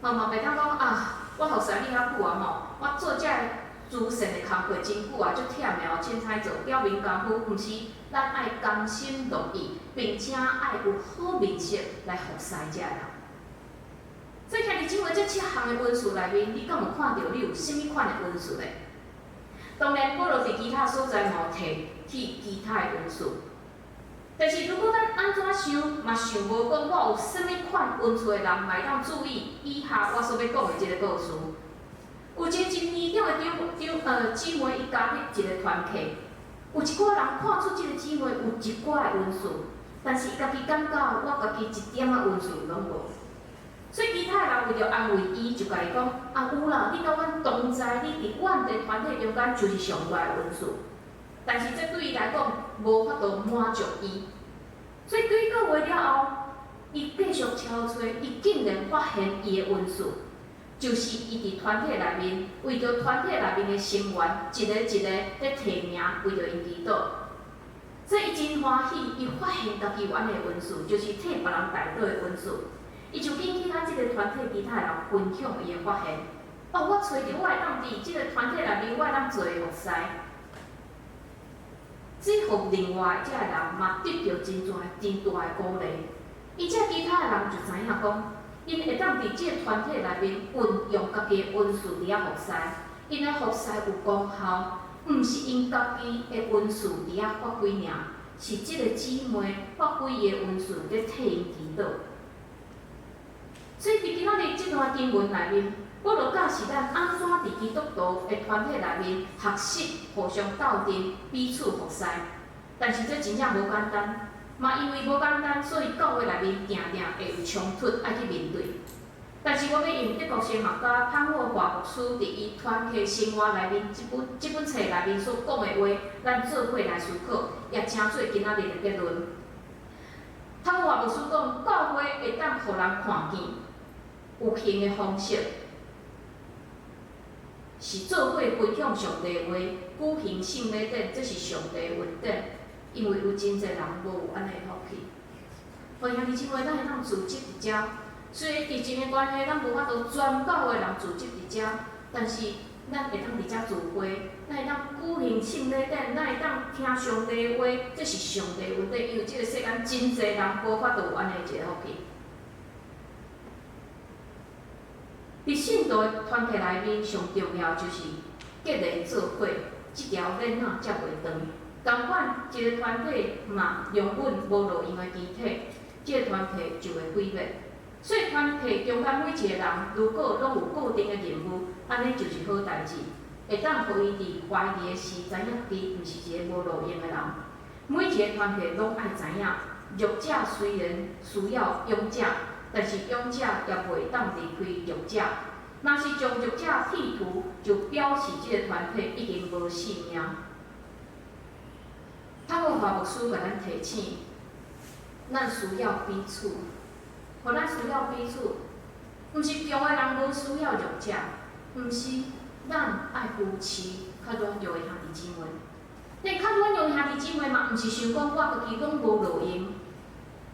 嘛袂当讲啊，我服侍你遐久啊吼，我做遮慈善的工课真久啊，足忝的哦，凊彩做，表面功夫，毋是。咱爱甘心乐意，并且爱有好面色来服侍遮人。所以，兄弟姊妹，这七项的文字内面，你敢有看到你有甚物款的文字呢？当然，保罗伫其他所在嘛摕去其他的文字，但是如果咱安怎想，嘛想无讲我有甚物款文字的人，嘛会当注意以下我所要讲的这个故事。有一个真年长的姊妹，伊加入一个团体。有一寡人看出即个姊妹有一寡的文字，但是伊家己感觉我家己一点仔文字拢无。所以其他人为着安慰伊，就甲伊讲：啊有啦，你甲阮同在，你伫阮的团体中间就是上大的文字。但是这对伊来讲无法度满足伊。所以几个月了后，伊继续敲找，伊竟然发现伊的文字。就是伊伫团体内面，为着团体内面的成员，一个一个咧提名，为着因祈祷。所以伊真欢喜，伊发现家己有安尼的文字，就是替别人代祷的文字。伊就紧去咱即个团体其他人分享伊的发现。哦，我找着我会当伫即个团体内面，我会当做服侍。这互另外遮个人嘛得到真大的鼓励。伊遮其他的人就知影讲。因会当伫即个团体内面运用家己的文字伫遐服侍，因的服侍有功效，毋是因家己的文字伫遐发挥尔，是即个姊妹发挥伊的文字咧替因祈祷。所以伫今仔日即段经文内面，保罗教示咱安怎伫基督徒的团体内面学习互相斗阵，彼此服侍。但是这真正无简单。嘛，因为无简单，所以教会内面定定会有冲突，爱去面对。但是我要用德国神学家潘霍华牧师伫伊团契生活内面即本册内面所讲的话，咱做伙来思考，也成做今仔日的结论。潘霍华牧师讲，教会会当互人看见有形的方式，是做伙分享上帝的话，举行圣礼典，这是上帝的恩典。因为有真侪人无有安尼福气，所以兄弟姊妹，咱会当组织伫遮。虽然疫情的关系，咱无法度全教会人组织伫遮，但是咱会当伫遮聚会，咱会当举行圣礼典，咱会当听上帝的话，这是上帝的恩典。因为即个世间真侪人无法度有安尼一个福气。伫信徒的团体内面，上重要就是结连做伙，即条链仔才袂断。同款一个团体嘛，用稳无路用的基体，这个团体就会毁灭。所以团体中间每一个人，如果拢有固定的任务，安尼就是好代志，会当互伊伫怀疑的时，知影伊毋是一个无路用的人。每一个团体拢爱知影，弱者虽然需要勇者，但是勇者也袂当离开弱者。若是将弱者剔除，就表示这个团体已经无性命。潘霍华牧师甲咱提醒，咱需要彼此，互咱需要彼此，毋是强的人无需要弱者，毋是咱爱扶持较软弱的兄弟姊妹。但较软弱的兄弟姊妹嘛，毋是想讲我家己拢无路用，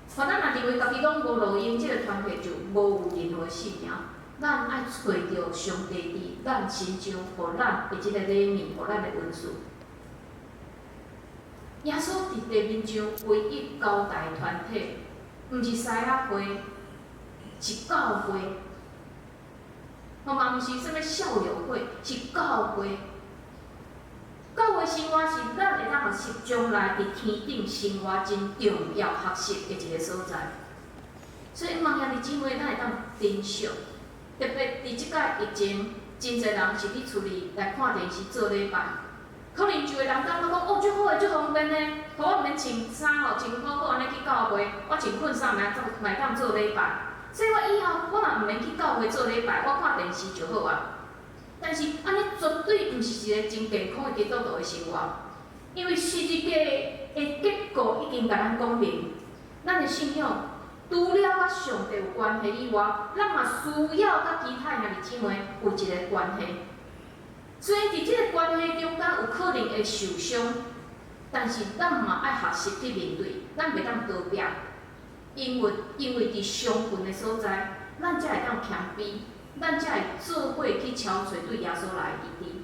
互咱若认为家己拢无路用，即个团体就无有任何的性命。咱爱找着上帝伫咱身上，互咱的即个礼物，互咱的恩赐。耶稣伫地面上唯一交代团体，毋是西亚会，是教会。嘛毋是啥物校友会，是教会。教会生活是咱会当学习将来伫天顶生活真重要学习的一个所在。所以，望兄弟姊妹，咱会当珍惜，特别伫即届疫情，真侪人是伫厝里来看电视做礼拜。可能有个人感觉讲，哦，足好诶，足方便呢，互我毋免穿衫吼，穿好好安尼去教会，我穿困衫嘛当做礼拜。所以我以后我嘛毋免去教会做礼拜，我看电视就好啊。但是安尼绝对毋是一个真健康的基督徒的生活，因为十字架的结果已经甲咱讲明，咱的信仰除了甲上帝有关系以外，咱嘛需要甲其他兄弟姊妹有一个关系。虽然伫即个关系中间有可能会受伤，但是咱嘛爱学习去面对，咱袂当逃避，因为伫上群的所在，咱才会当谦卑。咱才会做伙去敲找对耶稣来的意义。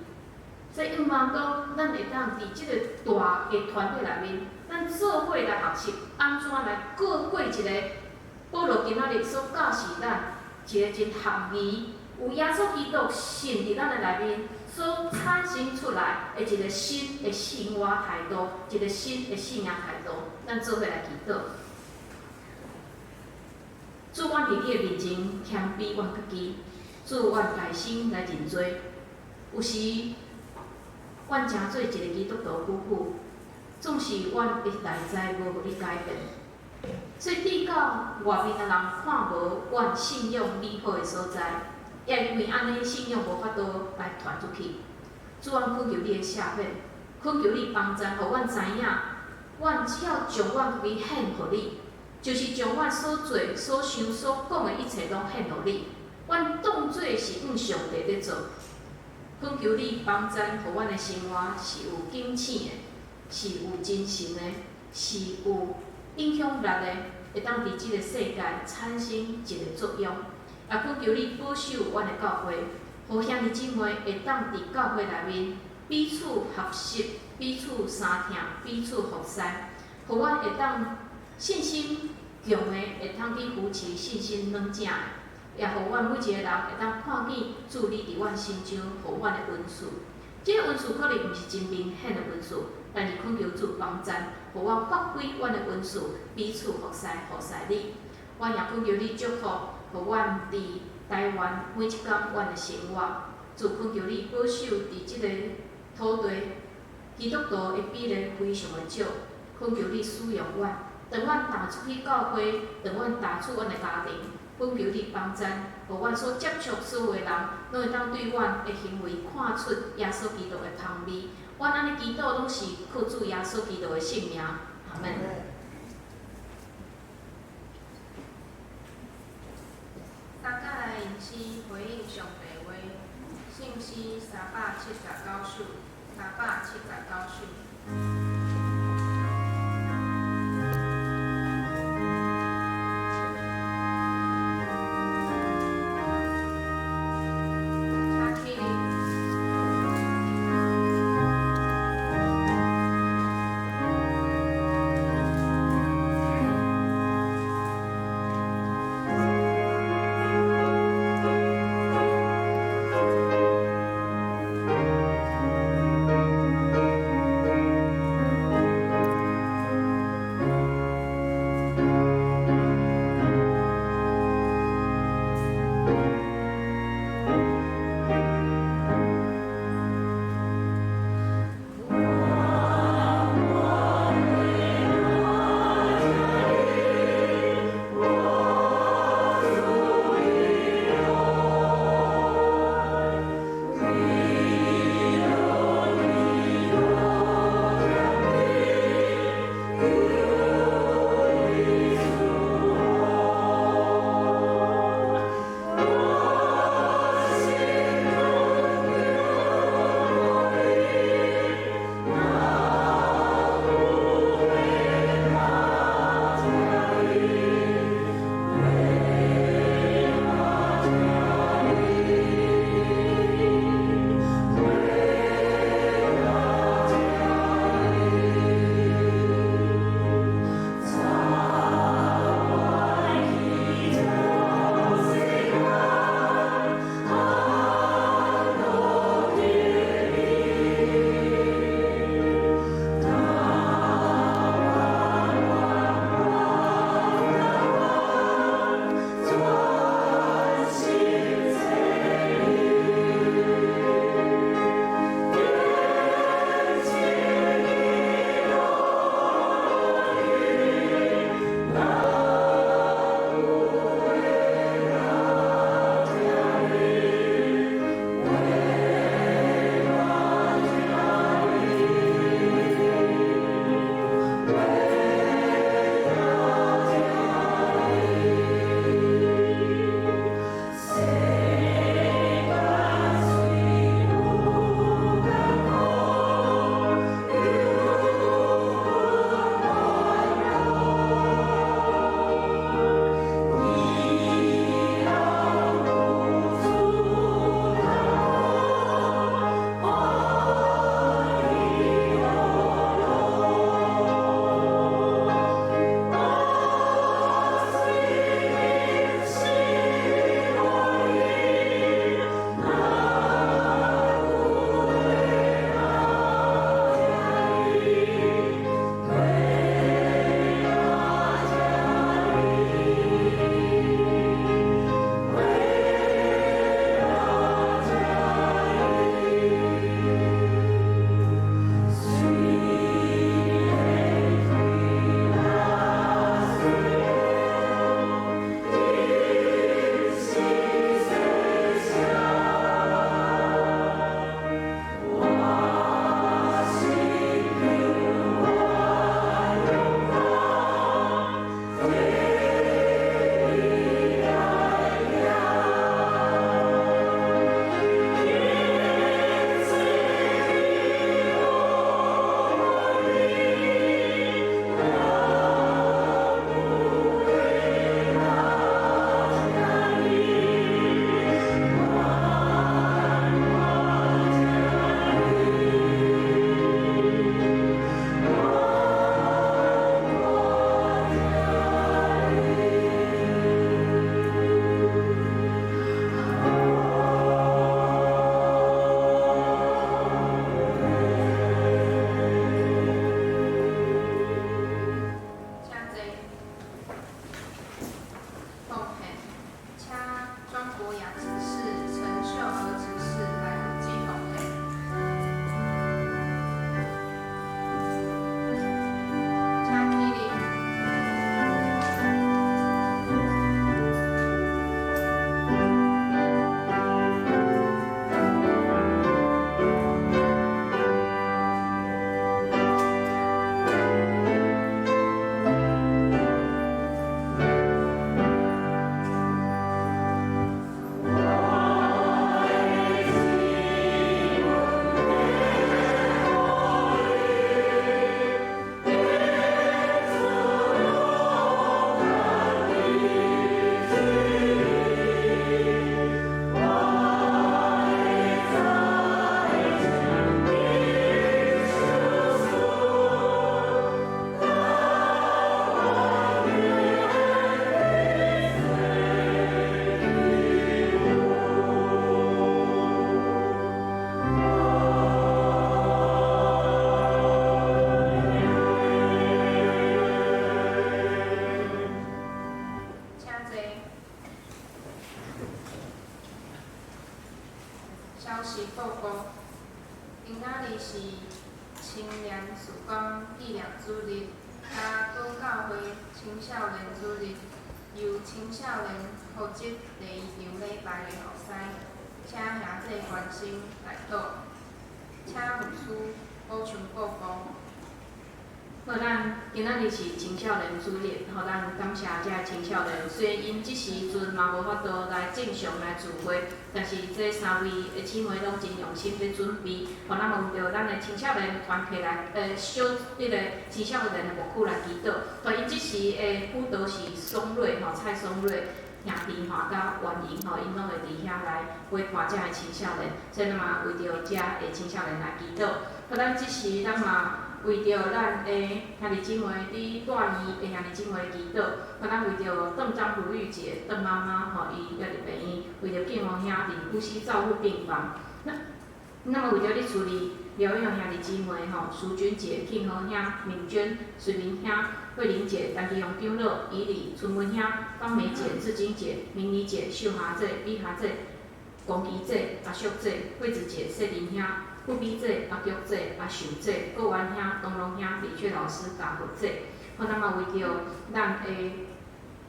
所以，希望讲咱会当伫即个大个团体内面，咱做伙来学习安怎来过一个保罗今仔日所教示咱一个真合宜、有耶稣基督信伫咱的内面所产生出来的一个新的生活态度，一个新的信仰态度。咱做伙来祈祷。主，阮伫你的面前谦卑阮家己。主，阮家心来认罪，有时阮诚做一个基督徒久久，总是阮一内在无互你改变，所以对到外面的人看无阮信仰美好的所在，也因为安尼信仰无法度来传出去。主，阮恳求你的赦免，恳求你帮助，互阮知影，阮只要将阮家己献互你，就是将阮所做、所想、所讲的一切拢献互你。阮当作是向上帝在做，恳求你帮助，互阮的生活是有敬醒的，是有精神的，是有影响力的，会当伫即个世界产生一个作用。也恳求你保守阮的教会，互兄弟姊妹会当伫教会内面彼此学习、彼此相听、彼此服侍，互阮会当信心强的，会当去扶持信心软正的。也互阮每一个人会当看见主你伫阮心中，互阮的恩赐。即个恩赐可能毋是真明显的恩赐，但是恳求主帮助，互阮发挥阮的恩赐，彼此服侍你。阮也恳求你祝福，互阮伫台湾每一天阮的生活。主恳求你保守伫即个土地，基督徒的比例非常的少，恳求你使用阮，当阮踏出去教会，当阮踏出阮的家庭。恳求你帮助，互阮所接触所有的人，拢会当对阮的行为看出耶稣基督的香味。阮安尼祈祷，拢是靠主耶稣基督的圣名。阿门。大家来吟诗回应上帝话，圣诗379首，379首。青年曙光纪念主日，甲各教会青少年主日，由青少年负责第一场礼拜的后师，请兄弟关心来到，请牧师补充报告。好，咱今仔日是青少年主日，吼，咱感谢遮青少年。虽然因即时阵嘛无法度来正常来聚会，但是这三位的姊妹拢真用心咧准备，互咱闻到咱的青少年团契来，小迄个青少年的牧区来祈祷。所因即时的辅导是松瑞吼，蔡松瑞兄弟吼，甲袁莹吼，因拢会伫遐来陪伴遮的青少年，所以咱嘛为着遮的青少年来祈祷。好，咱即时咱嘛。为着咱的兄弟姊妹伫大义的兄弟姊妹祈祷，互咱为着邓张福玉姐、邓妈妈吼，伊家己病院，为着建宏兄伫呼吸照护病房，那么为着咧处理疗养兄弟姊妹吼，苏君姐、庆和兄、敏娟、水明兄、慧玲姐、陈其荣长老、怡礼、春文兄、方梅姐、志金姐、明妮姐、秀霞姐、美霞姐、龚琪姐、阿淑姐、惠子姐、谢林兄。副比姐、阿菊姐、阿秀姐、郭元兄、东龙兄、李雀老师、家福姐，好，咱嘛为着咱的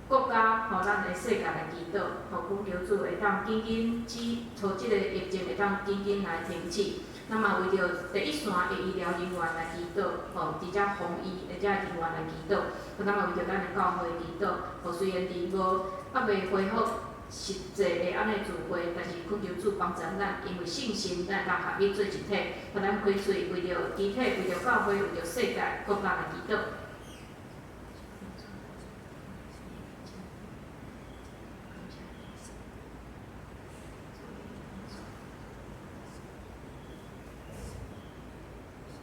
国家，吼，咱的世界来祈祷，吼，恳求主会当紧紧朝即个疫情会当紧紧来停止。咱嘛为着第一线的医疗人员来祈祷，吼，伫遮防疫的遮人员来祈祷，好，咱嘛为着咱的教会祈祷，吼，虽然伫还未恢复。实际的安尼聚会，但是恳求主帮助咱，因为信心，咱会当合一做一体，互咱开嘴为着集体，为着教会，为着世界国家来祈祷。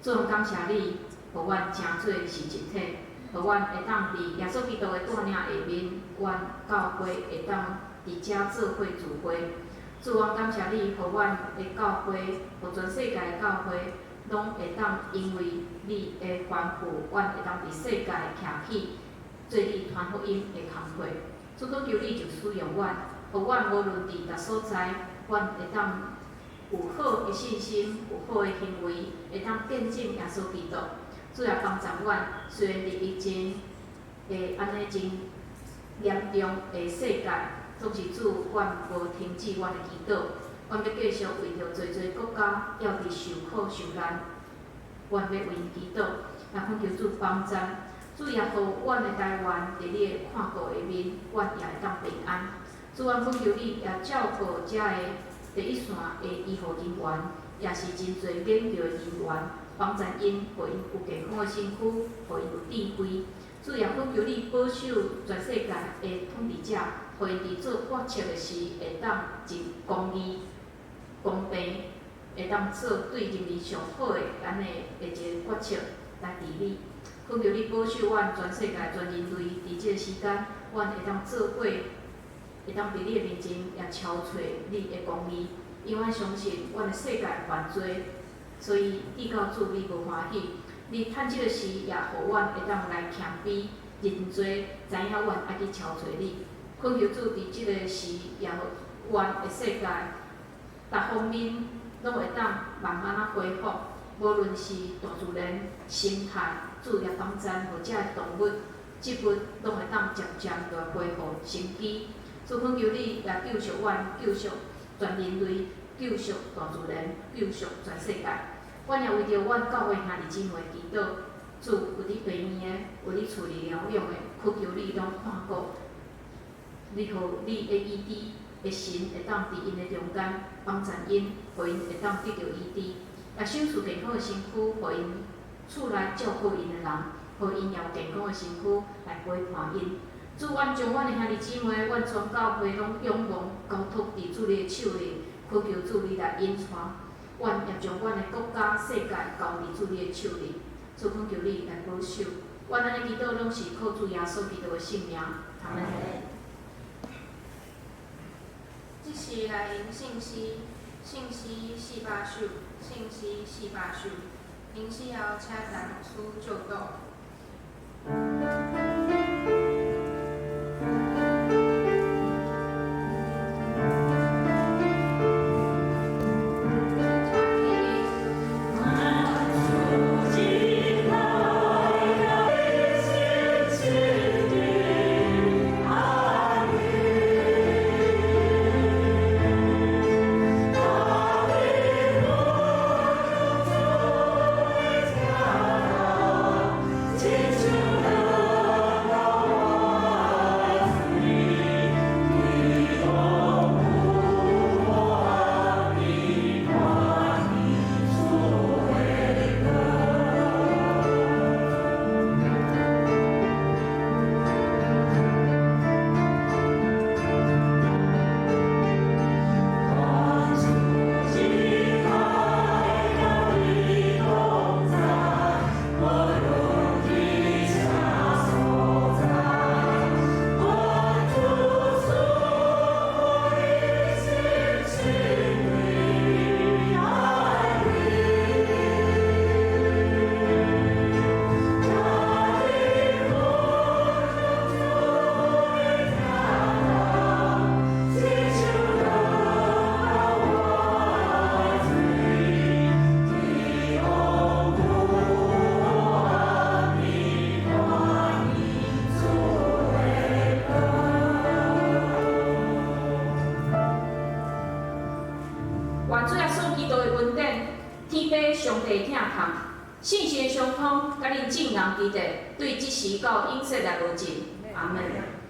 主，感谢你，互阮诚做是一体，互阮会当伫耶稣基督的带领下面，阮教会会当。伫遮做伙聚会，主，阮感谢你，互阮的教会，互全世界的教会，拢会当因为你的吩咐，阮会当伫世界徛起，做你传福音的工课。主，恳求你就使用阮，互阮无论伫逐所在，阮会当有好的信心，有好的行为，会当见证耶稣基督。主也帮助阮，虽然伫疫情的安尼真严重的世界。总是主，阮无停止阮的祈祷，阮要继续为着侪侪国家要伫受苦受难，阮要为因祈祷，也恳求主帮助，主也互阮的台湾伫你的看顾下面，阮也会当平安。主，阮恳求你也照顾遮的第一线的医护人员，也是真侪免着的人员，帮助因，互因有健康的身躯，互因有智慧。主也恳求你保守全世界的统治者。互因伫做决策的时，会当真公义、公平，会当做对人民上好的安尼的一个决策来治理。恳求你保守阮全世界全人类伫即个时间，阮会当做伙，会当伫你的面前也超找你的公义。因阮相信阮的世界犯罪，所以地告主你无欢喜。你趁即个时也互阮会当来谦卑认罪，知影阮爱去超找你。恳求主伫即个时，也互阮的世界，各方面拢会当慢慢啊恢复。无论是大自然、生态，主也帮助，或者动物、植物，拢会当渐渐来恢复生机。主恳求你来救赎阮，救赎全人类，救赎大自然，救赎全世界。阮也为着阮教会兄弟姊妹祈祷，主有你病院的，有你处理疗养的，恳求你拢看顾。你互你的医治的神会当伫因的中间帮助因，互因会当得到医治，也享受健康的身躯，互因厝内照顾因的人，互因也有健康的身躯来陪伴因。主，阮将阮的兄弟姊妹，阮全教会拢仰望交托伫主你的手里，恳求主你来引带。阮也将阮的国家、世界交伫主你的手里，主恳求你来保守。阮安尼祈祷拢是靠主耶稣基督的圣名，阿门。即时来迎信息，信息400首，信息400首，明时后请陈牧师教导。主地疼痛，信心相通，甲恁正人基地，对即时到永世来无尽。阿门。